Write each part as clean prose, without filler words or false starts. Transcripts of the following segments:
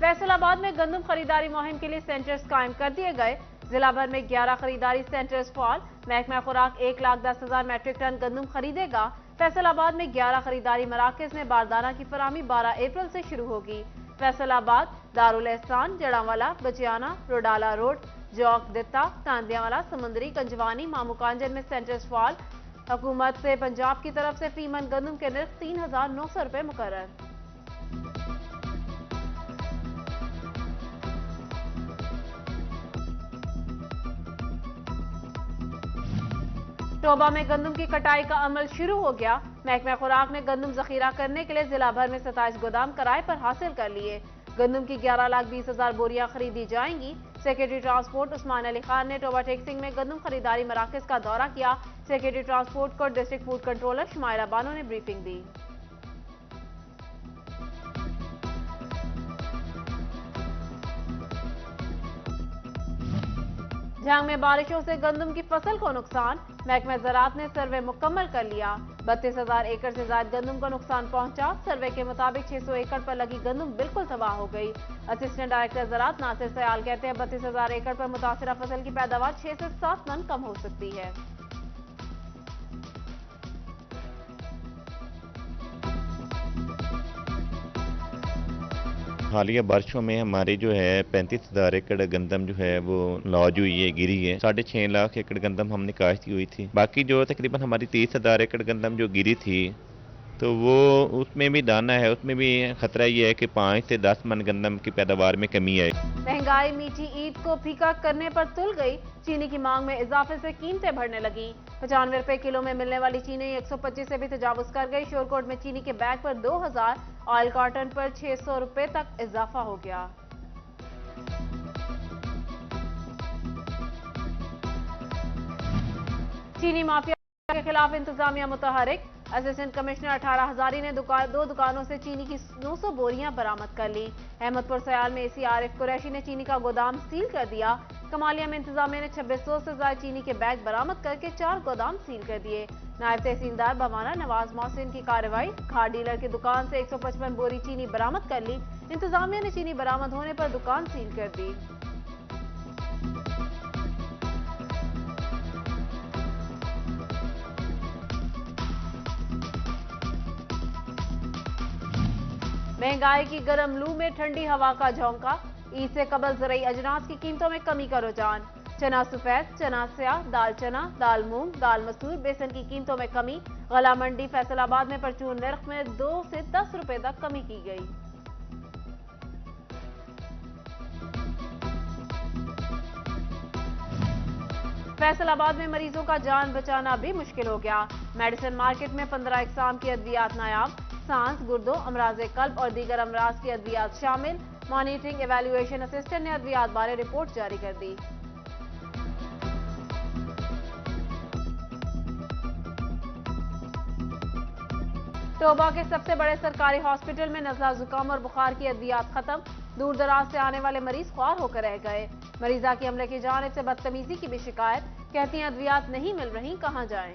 फैसलाबाद में गंदम खरीदारी मुहिम के लिए सेंटर्स कायम कर दिए गए। जिला भर में 11 खरीदारी सेंटर्स फाल। महकमा खुराक 1,10,000 मैट्रिक टन गंदम खरीदेगा। फैसलाबाद में 11 खरीदारी मराकज में बारदाना की फराहमी 12 अप्रैल से शुरू होगी। फैसलाबाद, दारुल एहसान, जड़ांवाला, बचियाना, रोडाला रोड, जौक दित्ता, तांदियावाला, समुंदरी, कंजवानी, मामू कांजन में सेंटर्स फाल। हुकूमत से पंजाब की तरफ से फी मन गंदम के निर्ख 3,900 रुपए मुकर्रर। टोबा में गंदम की कटाई का अमल शुरू हो गया। महकमा खुराक ने गंदम जखीरा करने के लिए जिला भर में 27 गोदाम किराए पर हासिल कर लिए। गंदम की 11,20,000 बोरियां खरीदी जाएंगी। सेक्रेटरी ट्रांसपोर्ट उस्मान अली खान ने टोबा टेक्सिंग में गंदम खरीदारी मराकज का दौरा किया। सेक्रेटरी ट्रांसपोर्ट को डिस्ट्रिक्ट फूड कंट्रोलर शुमाइरा बानो ने ब्रीफिंग दी। झांग में बारिशों से गंदम की फसल को नुकसान। महकमा ज़राअत ने सर्वे मुकम्मल कर लिया। 32,000 एकड़ से ज्यादा गंदम को नुकसान पहुंचा। सर्वे के मुताबिक 600 एकड़ पर लगी गंदम बिल्कुल तबाह हो गई। असिस्टेंट डायरेक्टर ज़राअत नासिर सयाल कहते हैं 32,000 एकड़ पर मुतासिरा फसल की पैदावार 6 से 7 टन कम हो सकती है। हालिया बारिशों में हमारी जो है 35,000 एकड़ गंदम जो है वो लॉज हुई है, गिरी है। 6.5 लाख एकड़ गंदम हमने काश्त हुई थी। बाकी जो तकरीबन हमारी 30,000 एकड़ गंदम जो गिरी थी तो वो उसमें भी दाना है, उसमें भी खतरा ये है कि 5 से 10 मन गंदम की पैदावार में कमी आए। महंगाई मीठी ईद को फीका करने पर तुल गई। चीनी की मांग में इजाफे से कीमतें बढ़ने लगी। 95 रुपए किलो में मिलने वाली चीनी 125 से भी तजावुज कर गई। शोरकोट में चीनी के बैग पर 2,000, ऑयल कॉटन पर 600 रुपए तक इजाफा हो गया। चीनी माफिया के खिलाफ इंतजामिया मुतहरिक। असिस्टेंट कमिश्नर 18 हजारी ने दो दुकानों से चीनी की 900 बोरियां बरामद कर ली। अहमदपुर सयाल में एसी आरिफ कुरैशी ने चीनी का गोदाम सील कर दिया। कमालिया में इंतजामिया ने 2600 से ज्यादा चीनी के बैग बरामद करके 4 गोदाम सील कर दिए। नायब तहसीलदार भवाना नवाज मोहसिन की कार्रवाई। खाद डीलर की दुकान से 155 बोरी चीनी बरामद कर ली। इंतजामिया ने चीनी बरामद होने पर दुकान सील कर दी। महंगाई की गर्म लू में ठंडी हवा का झोंका। ईद से कबल ज़रूरी अजनास की कीमतों में कमी का रुझान। चना सफेद, चना स्याह, दाल चना, दाल मूंग, दाल मसूर, बेसन की कीमतों में कमी। गला मंडी फैसलाबाद में परचून नर्ख में 2 से 10 रुपए तक कमी की गई। फैसलाबाद में मरीजों का जान बचाना भी मुश्किल हो गया। मेडिसिन मार्केट में 15 इकसाम की अद्वियात नायाब। सांस, गुर्दों, अमराज कल्ब और दीगर अमराज की अद्वियात शामिल। मॉनिटरिंग एवेल्युएशन असिस्टेंट ने अद्वियात बारे रिपोर्ट जारी कर दी। टोबा के सबसे बड़े सरकारी हॉस्पिटल में नज़ला, जुकाम और बुखार की अद्वियात खत्म। दूर दराज से आने वाले मरीज ख्वार होकर रह गए। मरीजा की अमले की जानिब से बदतमीजी की भी शिकायत। कहती हैं अद्वियात नहीं मिल रही, कहां जाएं।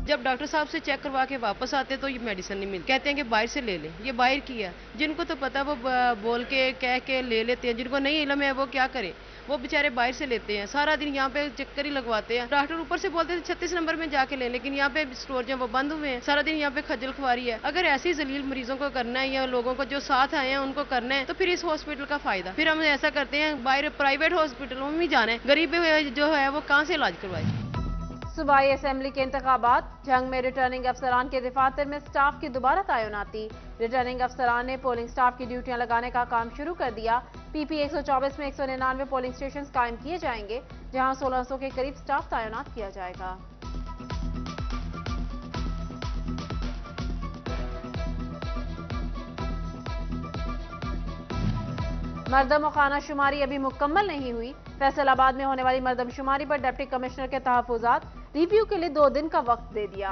जब डॉक्टर साहब से चेक करवा के वापस आते तो ये मेडिसिन नहीं मिलती। कहते हैं कि बाहर से ले लें। ये बाहर की है। जिनको तो पता वो बोल के कह के ले लेते हैं। जिनको नहीं इल्म है वो क्या करे, वो बेचारे बाहर से लेते हैं। सारा दिन यहाँ पे चक्कर ही लगवाते हैं। डॉक्टर ऊपर से बोलते थे 36 नंबर में जाके ले, लेकिन यहाँ पे स्टोर जो वो बंद हुए हैं। सारा दिन यहाँ पे खज्जल खुआरी है। अगर ऐसी जलील मरीजों को करना है या लोगों को जो साथ आए हैं उनको करना है तो फिर इस हॉस्पिटल का फायदा। फिर हम ऐसा करते हैं बाहर प्राइवेट हॉस्पिटलों में भी जाना है। गरीब जो है वो कहाँ से इलाज करवाए। सूबाई असेंबली के इंतखाबात। जंग में रिटर्निंग अफसरान के दफातर में स्टाफ की दोबारा तैनाती। रिटर्निंग अफसरान ने पोलिंग स्टाफ की ड्यूटियां लगाने का काम शुरू कर दिया। पीपी 124 में 199 पोलिंग स्टेशन कायम किए जाएंगे, जहां 1600 के करीब स्टाफ तैनात किया जाएगा। मरदमखाना शुमारी अभी मुकम्मल नहीं हुई। फैसलाबाद में होने वाली मरदमशुमारी पर डिप्टी कमिश्नर के तहफुजात। रिव्यू के लिए 2 दिन का वक्त दे दिया।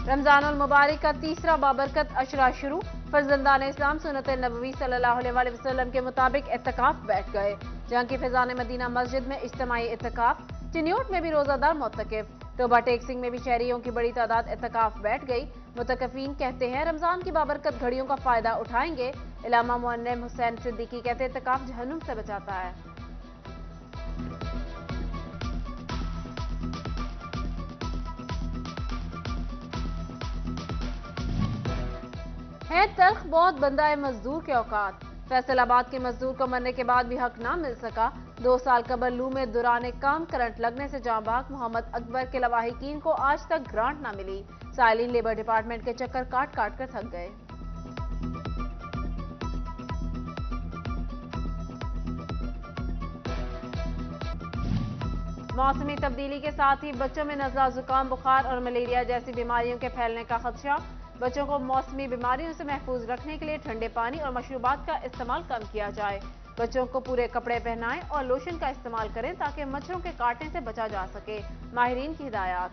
रमजानुल मुबारक का तीसरा बाबरकत अशरा शुरू। फर्जंदान इस्लाम सुन्नत नबवी सल्लल्लाहु अलैहि वसल्लम के मुताबिक इत्तिकाफ बैठ गए। जहां की फिजान मदीना मस्जिद में इज्तिमाई इत्तिकाफ, चिन्योट में भी रोजादार मुतकिफ, टोबा टेकसिंग में भी शहरियों की बड़ी तादाद इत्तिकाफ बैठ गई। मुतकफीन कहते हैं रमजान की बाबरकत घड़ियों का फायदा उठाएंगे। इलामा मुअन्निम हुसैन सिद्दीकी कहते हैं इत्तिकाफ जहन्नुम से बचाता है तल्ख बहुत बंदा मजदूर के औकात। फैसलाबाद के मजदूर को मरने के बाद भी हक ना मिल सका। 2 साल कबल लू में दुराने काम करंट लगने से जाँ बाग मोहम्मद अकबर के लवाहिकीन को आज तक ग्रांट ना मिली। साइलिन लेबर डिपार्टमेंट के चक्कर काट काट कर थक गए। मौसमी तब्दीली के साथ ही बच्चों में नज़ला, जुकाम, बुखार और मलेरिया जैसी बीमारियों के फैलने का खदशा। बच्चों को मौसमी बीमारियों से महफूज रखने के लिए ठंडे पानी और मशरूबात का इस्तेमाल कम किया जाए। बच्चों को पूरे कपड़े पहनाएं और लोशन का इस्तेमाल करें ताकि मच्छरों के काटने से बचा जा सके। माहिरीन की हिदायत।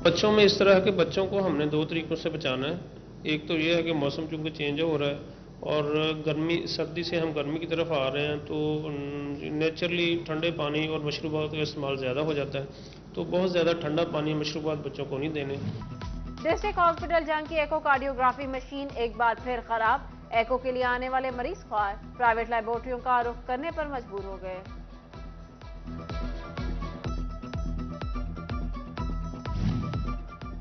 बच्चों में इस तरह के बच्चों को हमने 2 तरीकों से बचाना है। एक तो ये है कि मौसम चूंकि चेंज हो रहा है और सर्दी से हम गर्मी की तरफ आ रहे हैं, तो नेचुरली ठंडे पानी और मशरूबात का इस्तेमाल ज़्यादा हो जाता है, तो बहुत ज़्यादा ठंडा पानी मशरूबात बच्चों को नहीं देने। डिस्ट्रिक्ट हॉस्पिटल जंग की एकोकार्डियोग्राफी मशीन एक बार फिर खराब। एको के लिए आने वाले मरीज ख्वार प्राइवेट लैबोरेटरियों का रुख करने पर मजबूर हो गए।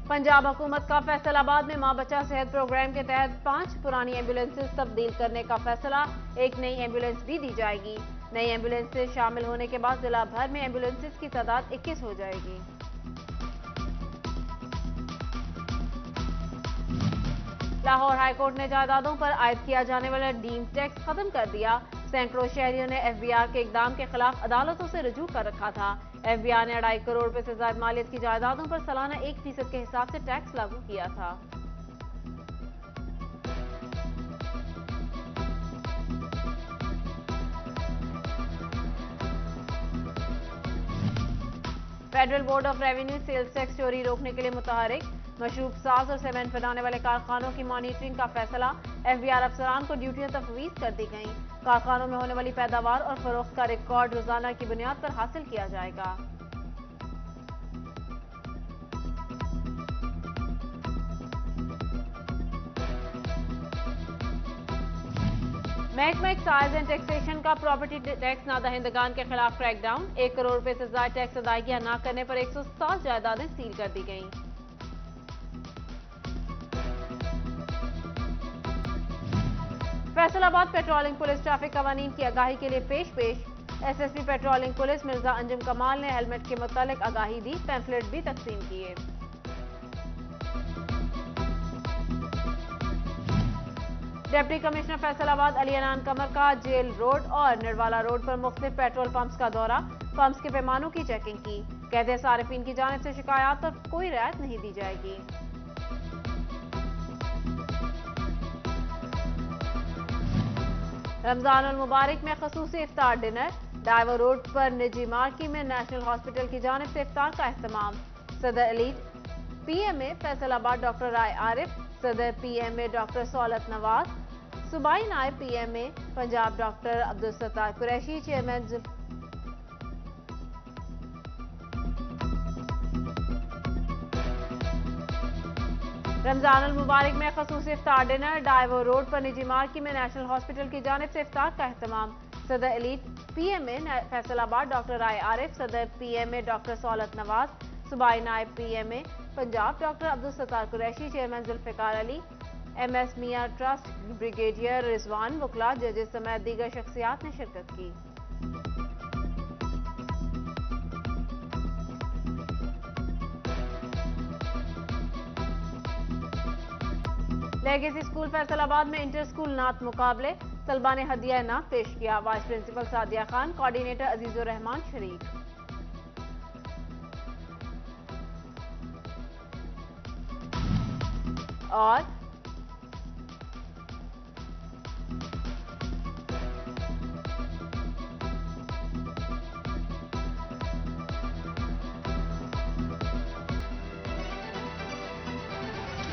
पंजाब हुकूमत का फैसलाबाद में मां बच्चा सेहत प्रोग्राम के तहत 5 पुरानी एम्बुलेंसेज तब्दील करने का फैसला। एक नई एम्बुलेंस भी दी जाएगी। नई एम्बुलेंसेज शामिल होने के बाद जिला भर में एम्बुलेंसेज की तादाद 21 हो जाएगी। लाहौर हाईकोर्ट ने जायदादों पर आयद किया जाने वाला डीम टैक्स खत्म कर दिया। सैकड़ों शहरियों ने एफबीआर के इकदाम के खिलाफ अदालतों से रुजू कर रखा था। एफबीआर ने 2.5 करोड़ रुपए से ज्यादा मालियत की जायदादों पर सालाना 1% के हिसाब से टैक्स लागू किया था। Federal board of revenue sales tax चोरी रोकने के लिए मुतहरिक। मशरूब साज और सीमेंट बनाने वाले कारखानों की मॉनिटरिंग का फैसला। एफबीआर अफसरान को ड्यूटियां तफवीज कर दी गईं। कारखानों में होने वाली पैदावार और फरोख्त का रिकॉर्ड रोजाना की बुनियाद पर हासिल किया जाएगा। महकमा एक्साइज एंड टैक्सेशन का प्रॉपर्टी टैक्स नादहिंदगान के खिलाफ क्रैकडाउन। 1 करोड़ रुपए से ज्यादा टैक्स अदायगियां न करने पर 107 जायदादें सील कर दी गईं। फैसलाबाद पेट्रोलिंग पुलिस ट्रैफिक कवानीन की आगाही के लिए पेश। SSP patrolling police Mirza Anjum कमाल ने हेलमेट के मुतालिक आगाही दी, पैम्फलेट भी तकसीम किए। डिप्टी कमिश्नर फैसलाबाद अली अनान कमर का जेल रोड और निर्वाला रोड पर मुख्तलिफ पेट्रोल पंप्स का दौरा, पंप्स के पैमानों की चेकिंग की। कहते सारिफीन की जानिब से शिकायत पर कोई रियायत नहीं दी जाएगी। रमजान उल मुबारक में खसूसी इफ्तार डिनर। डाइवर रोड पर निजी मार्की में नेशनल हॉस्पिटल की जानिब से इफ्तार का एहतमाम। सदर elite PMA Faisalabad doctor Rai Arif, सदर पीएमए डॉक्टर सौलत नवाज, सूबाई नायब PMA Punjab doctor Abdul Sattar Qureshi, chairman Ramzan ul Mubarak में खसूसी इफ्तार डिनर। डाइवर रोड पर निजी मार्की में नेशनल हॉस्पिटल की जानिब से इफ्तार का एहतमाम। सदर elite PMA Faisalabad doctor Rai Arif, सदर पीएमए डॉक्टर सौलत नवाज, सूबाई नायब PMA Punjab doctor Abdul Sattar Qureshi, chairman Zulfiqar Ali, MS Mian trust brigadier Rizwan वकला, जजेस समेत दीगर शख्सियात ने शिरकत की। लेगेसी स्कूल फैसलाबाद में इंटर स्कूल नात मुकाबले। तलबा ने हदिया इनाम पेश किया। Vice principal Sadia Khan, coordinator Azizur Rahman शरीक। और